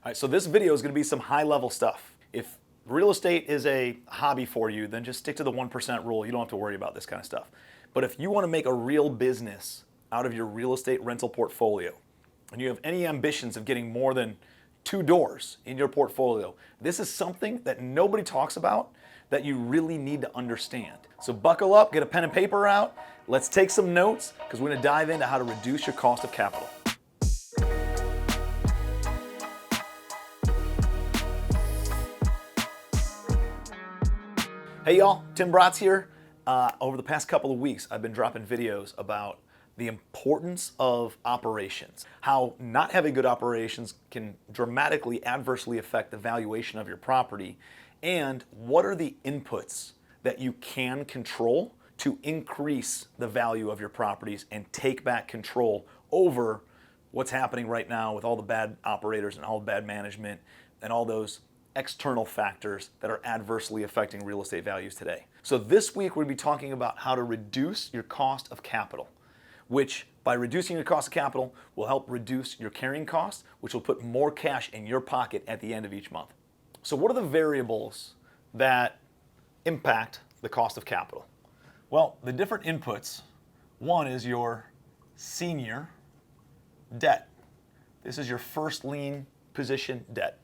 All right, so this video is going to be some high-level stuff. If real estate is a hobby for you, then just stick to the 1% rule. You don't have to worry about this kind of stuff. But if you want to make a real business out of your real estate rental portfolio, and you have any ambitions of getting more than 2 doors in your portfolio, this is something that nobody talks about that you really need to understand. So buckle up, get a pen and paper out. Let's take some notes because we're going to dive into how to reduce your cost of capital. Hey y'all, Tim Bratz here. Over the past couple of weeks, I've been dropping videos about the importance of operations, how not having good operations can dramatically adversely affect the valuation of your property, and what are the inputs that you can control to increase the value of your properties and take back control over what's happening right now with all the bad operators and all the bad management and all those external factors that are adversely affecting real estate values today. So this week we're going to be talking about how to reduce your cost of capital, which by reducing your cost of capital will help reduce your carrying costs, which will put more cash in your pocket at the end of each month. So what are the variables that impact the cost of capital? Well, the different inputs, one is your senior debt. This is your first lien position debt.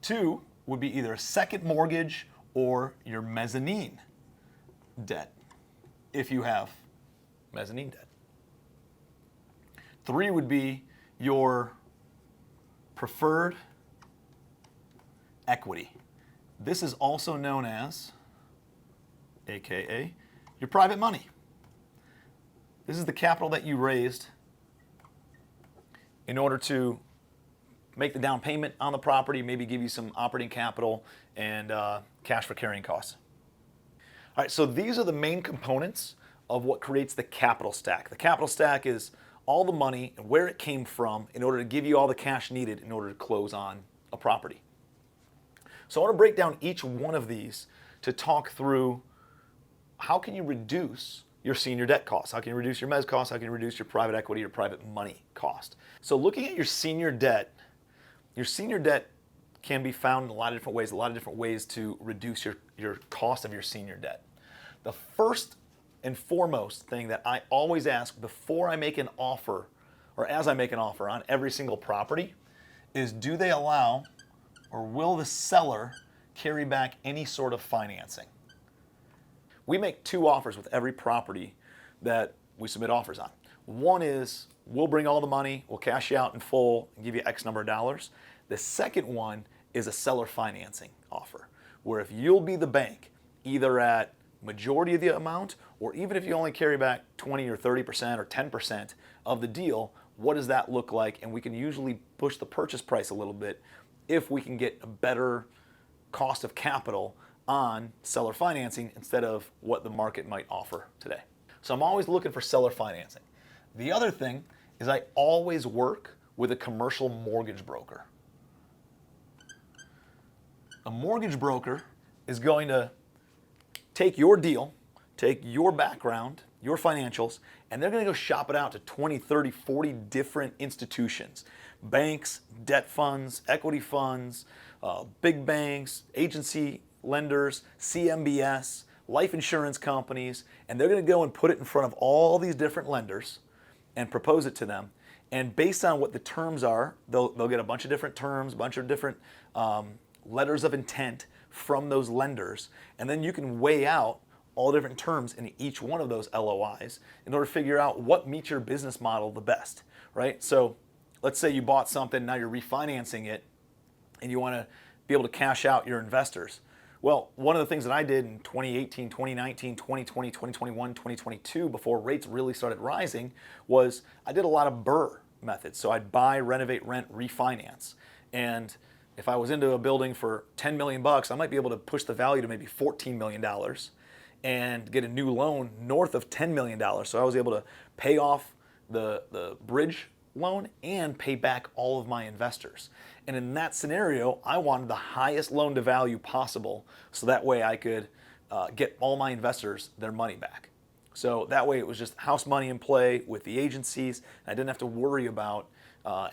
2 would be either a second mortgage or your mezzanine debt, if you have mezzanine debt. 3 would be your preferred equity. This is also known as, AKA, your private money. This is the capital that you raised in order to make the down payment on the property, maybe give you some operating capital and cash for carrying costs. All right, so these are the main components of what creates the capital stack. The capital stack is all the money and where it came from in order to give you all the cash needed in order to close on a property. So I want to break down each one of these to talk through how can you reduce your senior debt costs? How can you reduce your mezz costs? How can you reduce your private equity or private money cost? So looking at your senior debt can be found in a lot of different ways to reduce your cost of your senior debt. The first and foremost thing that I always ask before I make an offer, or as I make an offer on every single property, is do they allow or will the seller carry back any sort of financing? We make 2 offers with every property that we submit offers on. One is we'll bring all the money, we'll cash you out in full and give you X number of dollars. The second one is a seller financing offer, where if you'll be the bank, either at majority of the amount, or even if you only carry back 20 or 30% or 10% of the deal, what does that look like? And we can usually push the purchase price a little bit if we can get a better cost of capital on seller financing instead of what the market might offer today. So I'm always looking for seller financing. The other thing is I always work with a commercial mortgage broker. A mortgage broker is going to take your deal, take your background, your financials, and they're going to go shop it out to 20, 30, 40 different institutions. Banks, debt funds, equity funds, big banks, agency lenders, CMBS, life insurance companies, and they're going to go and put it in front of all these different lenders and propose it to them. And based on what the terms are, they'll get a bunch of different terms, a bunch of different letters of intent from those lenders, and then you can weigh out all different terms in each one of those LOIs in order to figure out what meets your business model the best, right? So let's say you bought something, now you're refinancing it, and you want to be able to cash out your investors. Well, one of the things that I did in 2018, 2019, 2020, 2021, 2022, before rates really started rising, was I did a lot of BRRRR methods. So I'd buy, renovate, rent, refinance. And if I was into a building for $10 million, I might be able to push the value to maybe $14 million and get a new loan north of $10 million. So I was able to pay off the bridge loan and pay back all of my investors. And in that scenario, I wanted the highest loan to value possible so that way I could get all my investors their money back. So that way it was just house money in play with the agencies. I didn't have to worry about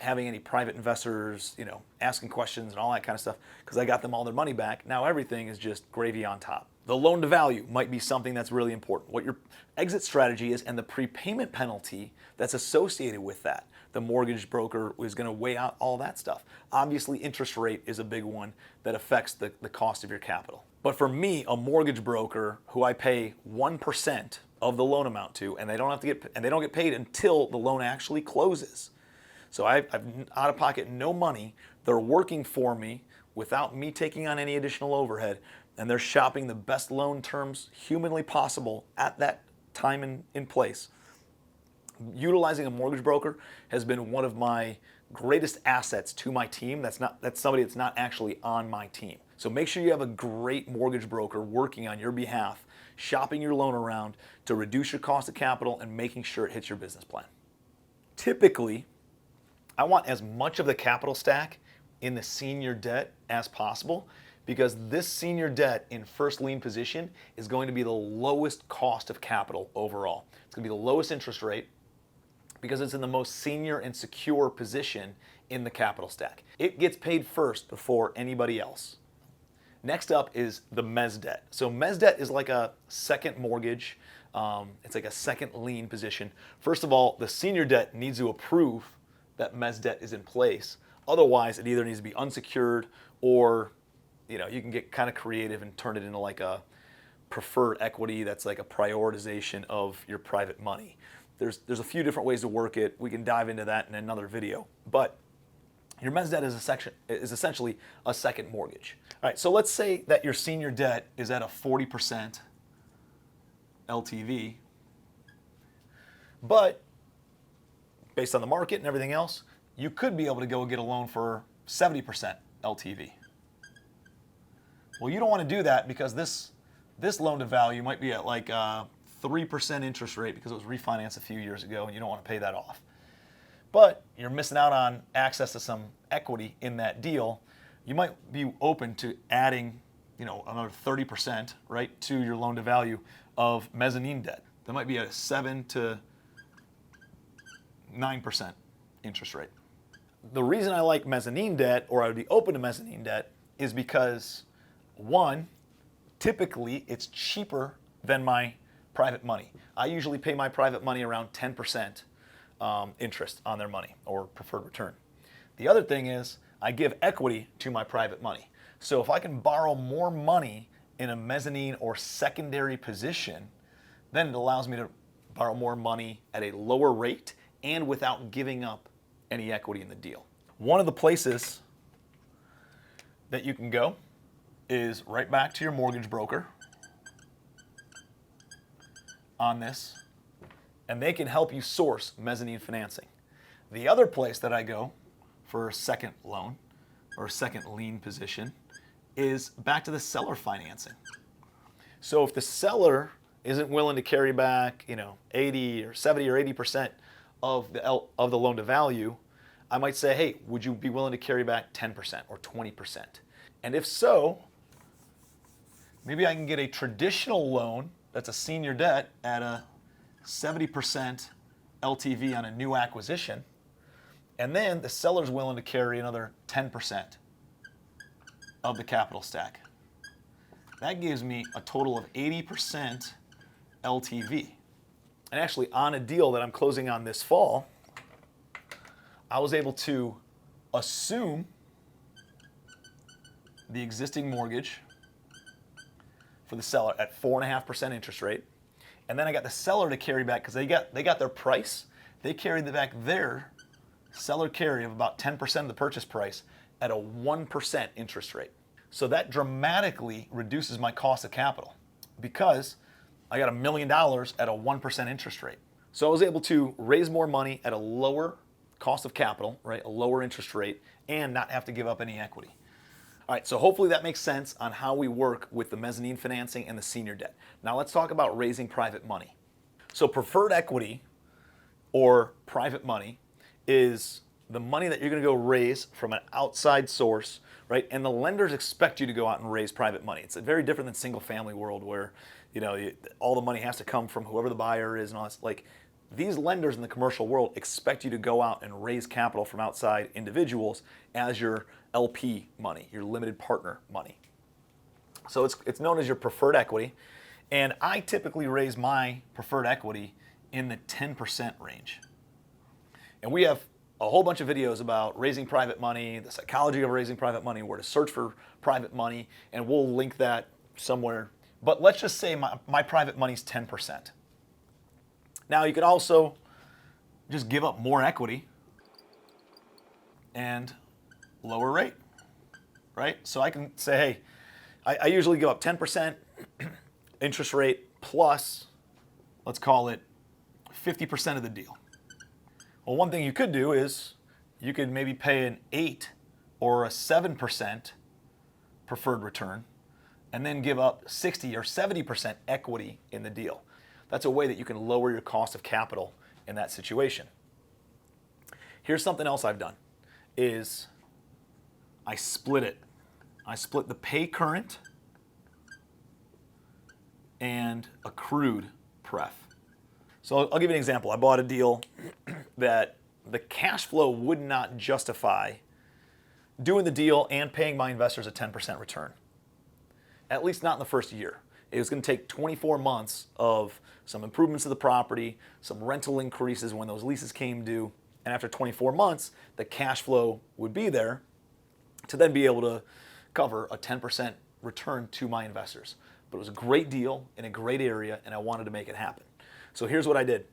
having any private investors, asking questions and all that kind of stuff, because I got them all their money back. Now everything is just gravy on top. The loan to value might be something that's really important. What your exit strategy is and the prepayment penalty that's associated with that. The mortgage broker is going to weigh out all that stuff. Obviously, interest rate is a big one that affects the cost of your capital. But for me, a mortgage broker who I pay 1% of the loan amount to, and they don't get paid until the loan actually closes. So I've out of pocket no money. They're working for me without me taking on any additional overhead, and they're shopping the best loan terms humanly possible at that time in place. Utilizing a mortgage broker has been one of my greatest assets to my team. That's somebody that's not actually on my team. So make sure you have a great mortgage broker working on your behalf, shopping your loan around to reduce your cost of capital and making sure it hits your business plan. Typically, I want as much of the capital stack in the senior debt as possible, because this senior debt in first lien position is going to be the lowest cost of capital overall. It's going to be the lowest interest rate because it's in the most senior and secure position in the capital stack. It gets paid first before anybody else. Next up is the mezz debt. So mezz debt is like a second mortgage. It's like a second lien position. First of all, the senior debt needs to approve that mezz debt is in place. Otherwise, it either needs to be unsecured or you can get kind of creative and turn it into like a preferred equity that's like a prioritization of your private money. There's a few different ways to work it. We can dive into that in another video. But your mezz debt is essentially a second mortgage. All right, so let's say that your senior debt is at a 40% LTV, but based on the market and everything else, you could be able to go get a loan for 70% LTV. Well, you don't want to do that because this loan to value might be at like a 3% interest rate because it was refinanced a few years ago and you don't want to pay that off. But you're missing out on access to some equity in that deal. You might be open to adding, another 30%, right, to your loan to value of mezzanine debt. That might be at a 7 to 9% interest rate. The reason I like mezzanine debt, or I would be open to mezzanine debt, is because one, typically it's cheaper than my private money. I usually pay my private money around 10% interest on their money or preferred return. The other thing is I give equity to my private money. So if I can borrow more money in a mezzanine or secondary position, then it allows me to borrow more money at a lower rate and without giving up any equity in the deal. One of the places that you can go is right back to your mortgage broker on this, and they can help you source mezzanine financing. The other place that I go for a second loan or second lien position is back to the seller financing. So if the seller isn't willing to carry back, 80 or 70 or 80% of the loan to value, I might say, hey, would you be willing to carry back 10% or 20%? And if so, maybe I can get a traditional loan that's a senior debt at a 70% LTV on a new acquisition, and then the seller's willing to carry another 10% of the capital stack. That gives me a total of 80% LTV. And actually, on a deal that I'm closing on this fall, I was able to assume the existing mortgage for the seller at 4.5% interest rate. And then I got the seller to carry back, because they got their price. They carried back their seller carry of about 10% of the purchase price at a 1% interest rate. So that dramatically reduces my cost of capital because I got $1 million at a 1% interest rate. So I was able to raise more money at a lower cost of capital, right, a lower interest rate, and not have to give up any equity. All right, so hopefully that makes sense on how we work with the mezzanine financing and the senior debt. Now let's talk about raising private money. So preferred equity or private money is the money that you're going to go raise from an outside source, right? And the lenders expect you to go out and raise private money. It's very different than single family world where, all the money has to come from whoever the buyer is and all this. Like, these lenders in the commercial world expect you to go out and raise capital from outside individuals as your LP money, your limited partner money. So it's known as your preferred equity. And I typically raise my preferred equity in the 10% range. And we have a whole bunch of videos about raising private money, the psychology of raising private money, where to search for private money, and we'll link that somewhere. But let's just say my private money is 10%. Now you could also just give up more equity and lower rate, right? So I can say, hey, I usually give up 10% interest rate plus, let's call it 50% of the deal. Well, one thing you could do is you could maybe pay an 8 or a 7% preferred return and then give up 60 or 70% equity in the deal. That's a way that you can lower your cost of capital in that situation. Here's something else I've done is I split it. I split the pay current and accrued pref. So I'll give you an example. I bought a deal that the cash flow would not justify doing the deal and paying my investors a 10% return. At least not in the first year. It was going to take 24 months of some improvements to the property, some rental increases when those leases came due, and after 24 months, the cash flow would be there to then be able to cover a 10% return to my investors. But it was a great deal in a great area, and I wanted to make it happen. So here's what I did.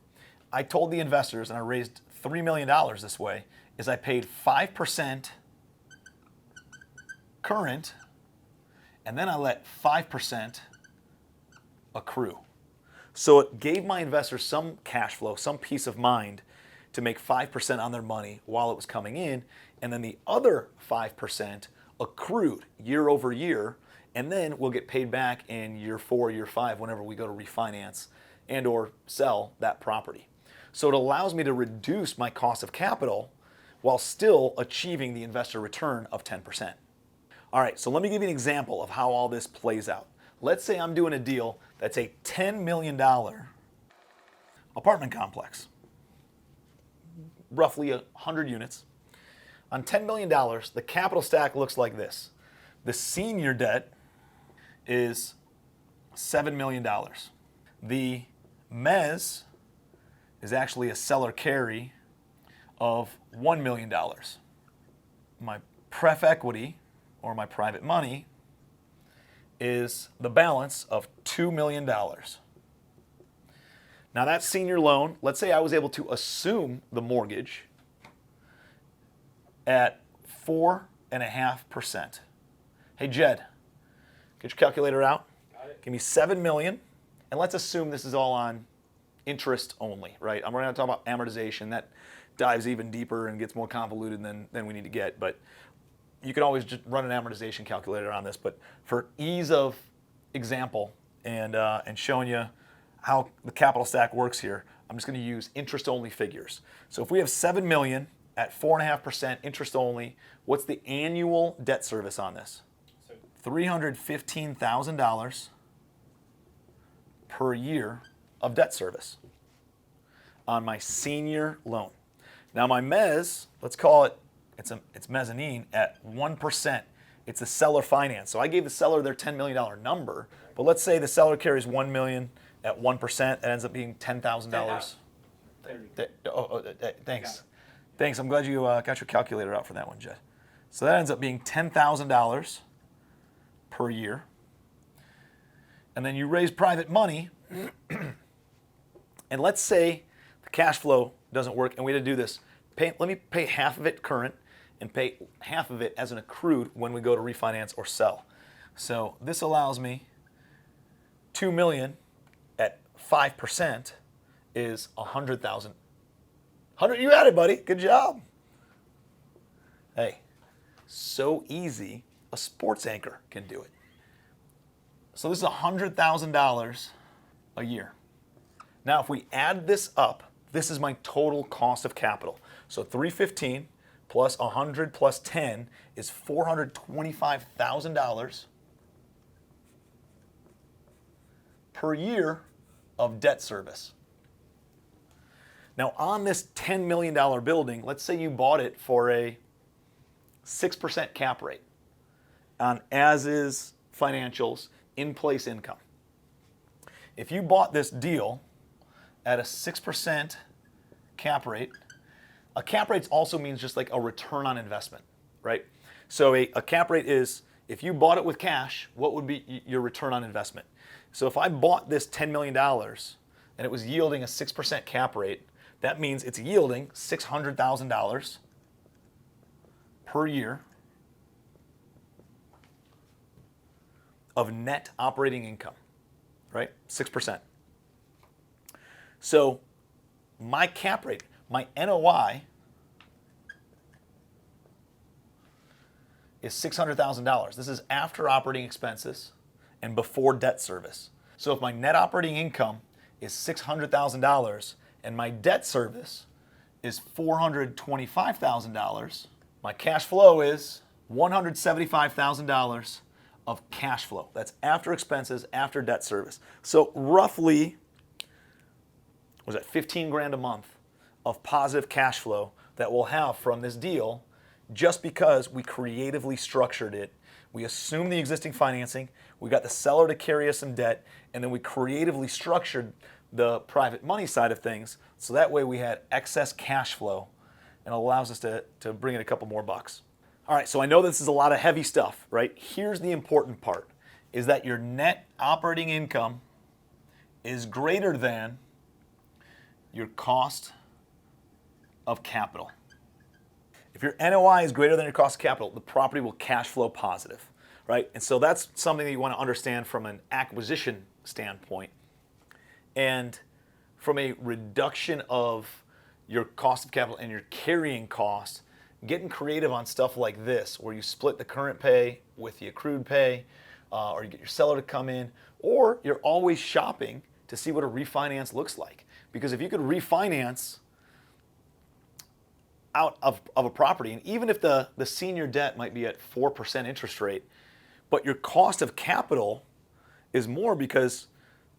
I told the investors, and I raised $3 million this way, is I paid 5% current, and then I let 5% accrue. So it gave my investors some cash flow, some peace of mind to make 5% on their money while it was coming in, and then the other 5% accrued year over year, and then we'll get paid back in year 4, year 5, whenever we go to refinance and or sell that property. So it allows me to reduce my cost of capital while still achieving the investor return of 10%. All right, so let me give you an example of how all this plays out. Let's say I'm doing a deal that's a $10 million apartment complex, roughly 100 units. On $10 million, the capital stack looks like this. The senior debt is $7 million. The mezz is actually a seller carry of $1 million. My pref equity, or my private money, is the balance of $2 million. Now that senior loan, let's say I was able to assume the mortgage at 4.5%. Hey Jed, get your calculator out. Give me $7 million, and let's assume this is all on interest only, right? I'm going to talk about amortization. That dives even deeper and gets more convoluted than we need to get, but you can always just run an amortization calculator on this. But for ease of example and showing you how the capital stack works here, I'm just going to use interest-only figures. So if we have $7 million at 4.5% interest only, what's the annual debt service on this? $315,000 per year of debt service on my senior loan. Now my mezz, let's call it, it's mezzanine at 1%. It's a seller finance. So I gave the seller their $10 million number, but let's say the seller carries $1 million at 1%. That ends up being $10,000. Thanks. Thanks. I'm glad you got your calculator out for that one, Jed. So that ends up being $10,000 per year. And then you raise private money, and let's say the cash flow doesn't work, and we had to do this. Let me pay half of it current and pay half of it as an accrued when we go to refinance or sell. So this allows me $2 million at 5% is $100,000. You had it, buddy. Good job. Hey, so easy, a sports anchor can do it. So this is $100,000 a year. Now, if we add this up, this is my total cost of capital. So 315 plus 100 plus 10 is $425,000 per year of debt service. Now on this $10 million building, let's say you bought it for a 6% cap rate on as-is financials, in-place income. If you bought this deal at a 6% cap rate, a cap rate also means just like a return on investment, right? So a cap rate is, if you bought it with cash, what would be your return on investment? So if I bought this $10 million and it was yielding a 6% cap rate, that means it's yielding $600,000 per year of net operating income, right? 6%. So my cap rate, my NOI is $600,000. This is after operating expenses and before debt service. So if my net operating income is $600,000 and my debt service is $425,000, my cash flow is $175,000 of cash flow. That's after expenses, after debt service. So roughly, was that 15 grand a month of positive cash flow that we'll have from this deal, just because we creatively structured it. We assumed the existing financing, we got the seller to carry us some debt, and then we creatively structured the private money side of things, so that way we had excess cash flow and allows us to bring in a couple more bucks. All right, so I know this is a lot of heavy stuff, right? Here's the important part, is that your net operating income is greater than your cost of capital. If your NOI is greater than your cost of capital, the property will cash flow positive, right? And so that's something that you want to understand from an acquisition standpoint. And from a reduction of your cost of capital and your carrying costs, getting creative on stuff like this, where you split the current pay with the accrued pay, or you get your seller to come in, or you're always shopping to see what a refinance looks like. Because if you could refinance out of a property, and even if the senior debt might be at 4% interest rate, but your cost of capital is more because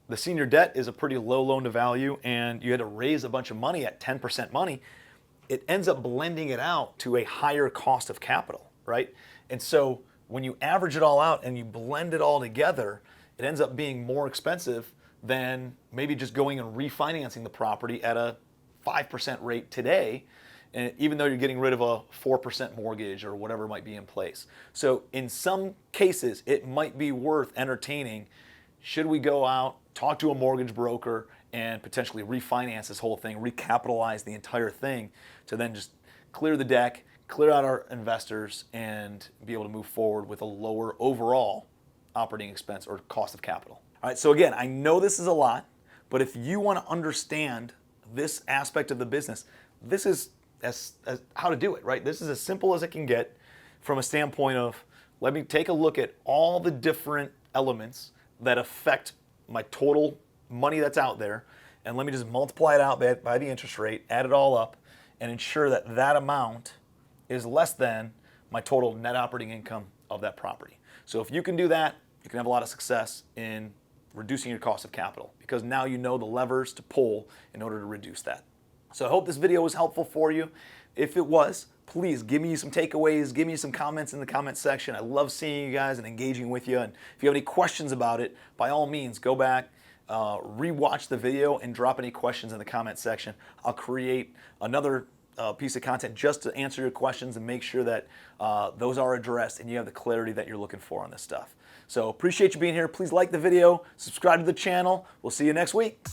the senior debt is a pretty low loan to value and you had to raise a bunch of money at 10% money, it ends up blending it out to a higher cost of capital, right? And so when you average it all out and you blend it all together, it ends up being more expensive than maybe just going and refinancing the property at a 5% rate today, and even though you're getting rid of a 4% mortgage or whatever might be in place. So in some cases, it might be worth entertaining. Should we go out, talk to a mortgage broker, and potentially refinance this whole thing, recapitalize the entire thing, to then just clear the deck, clear out our investors, and be able to move forward with a lower overall operating expense or cost of capital. All right, so again, I know this is a lot, but if you want to understand this aspect of the business, this is as how to do it, right? This is as simple as it can get from a standpoint of, let me take a look at all the different elements that affect my total money that's out there, and let me just multiply it out by the interest rate, add it all up, and ensure that that amount is less than my total net operating income of that property. So if you can do that, you can have a lot of success in reducing your cost of capital, because now you know the levers to pull in order to reduce that. So I hope this video was helpful for you. If it was, please give me some takeaways, give me some comments in the comment section. I love seeing you guys and engaging with you. And if you have any questions about it, by all means, go back, rewatch the video and drop any questions in the comment section. I'll create another piece of content just to answer your questions and make sure that those are addressed and you have the clarity that you're looking for on this stuff. So appreciate you being here. Please like the video, subscribe to the channel. We'll see you next week.